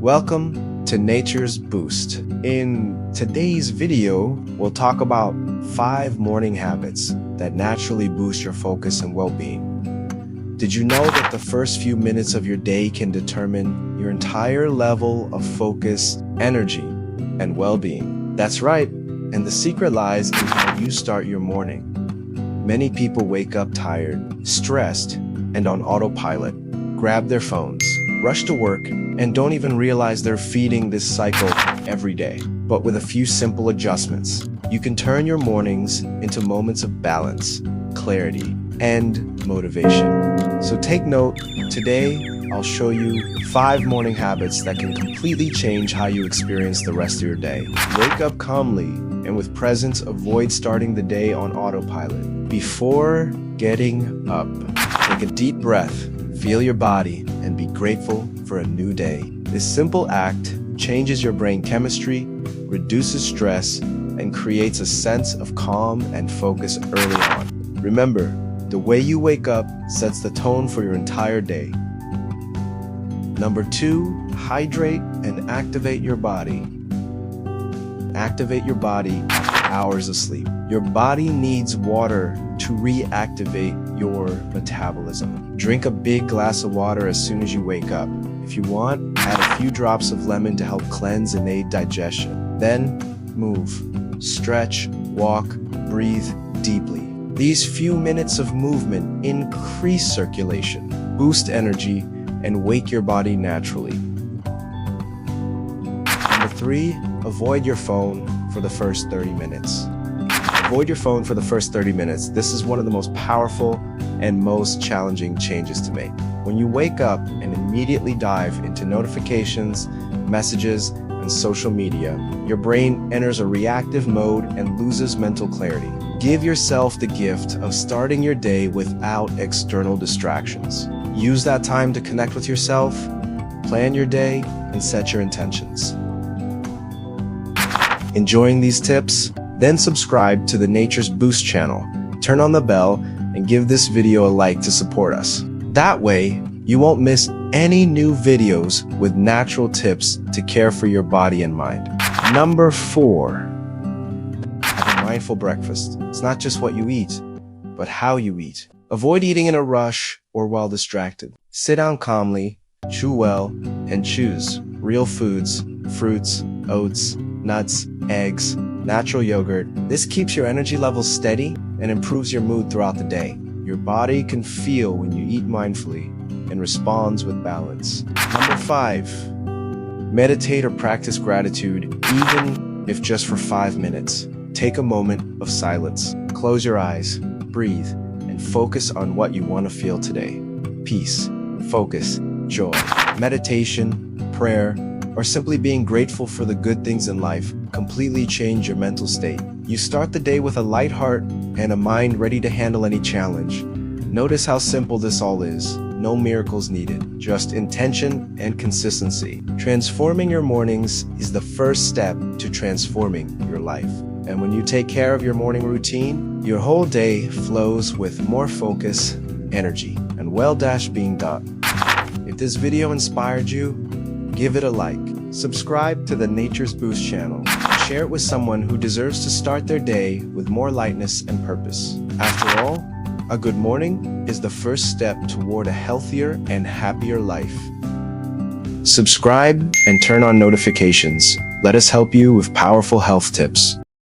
Welcome to Nature's Boost. In today's video, we'll talk about 5 morning habits that naturally boost your focus and well-being. Did you know that the first few minutes of your day can determine your entire level of focus, energy, and well-being? That's right, and the secret lies in how you start your morning. Many people wake up tired, stressed, and on autopilot, grab their phones, rush to work, and don't even realize they're feeding this cycle every day. But with a few simple adjustments, you can turn your mornings into moments of balance, clarity, and motivation. So take note, today I'll show you 5 morning habits that can completely change how you experience the rest of your day. Wake up calmly and with presence, avoid starting the day on autopilot. Before getting up, take a deep breath, feel your body, and be grateful for a new day. This simple act changes your brain chemistry, reduces stress, and creates a sense of calm and focus early on. Remember, the way you wake up sets the tone for your entire day. Number 2, hydrate and activate your body. Activate your body after hours of sleep. Your body needs water to reactivate your metabolism. Drink a big glass of water as soon as you wake up. If you want, add a few drops of lemon to help cleanse and aid digestion. Then, move, stretch, walk, breathe deeply. These few minutes of movement increase circulation, boost energy, and wake your body naturally. Number 3, avoid your phone for the first 30 minutes. Avoid your phone for the first 30 minutes. This is one of the most powerful and most challenging changes to make. When you wake up and immediately dive into notifications, messages, and social media, your brain enters a reactive mode and loses mental clarity. Give yourself the gift of starting your day without external distractions. Use that time to connect with yourself, plan your day, and set your intentions. Enjoying these tips? Then subscribe to the Nature's Boost channel, turn on the bell, and give this video a like to support us. That way, you won't miss any new videos with natural tips to care for your body and mind. Number 4, have a mindful breakfast. It's not just what you eat, but how you eat. Avoid eating in a rush or while distracted. Sit down calmly, chew well, and choose real foods, fruits, oats, nuts, eggs, natural yogurt. This keeps your energy levels steady and improves your mood throughout the day. Your body can feel when you eat mindfully and responds with balance. Number 5, meditate or practice gratitude, even if just for 5 minutes. Take a moment of silence. Close your eyes, breathe, and focus on what you want to feel today. Peace, focus, joy. Meditation, prayer, or simply being grateful for the good things in life completely change your mental state. You start the day with a light heart and a mind ready to handle any challenge. Notice how simple this all is. No miracles needed, just intention and consistency. Transforming your mornings is the first step to transforming your life. And when you take care of your morning routine, your whole day flows with more focus, energy, and being done. If this video inspired you, give it a like. Subscribe to the Nature's Boost channel. Share it with someone who deserves to start their day with more lightness and purpose. After all, a good morning is the first step toward a healthier and happier life. Subscribe and turn on notifications. Let us help you with powerful health tips.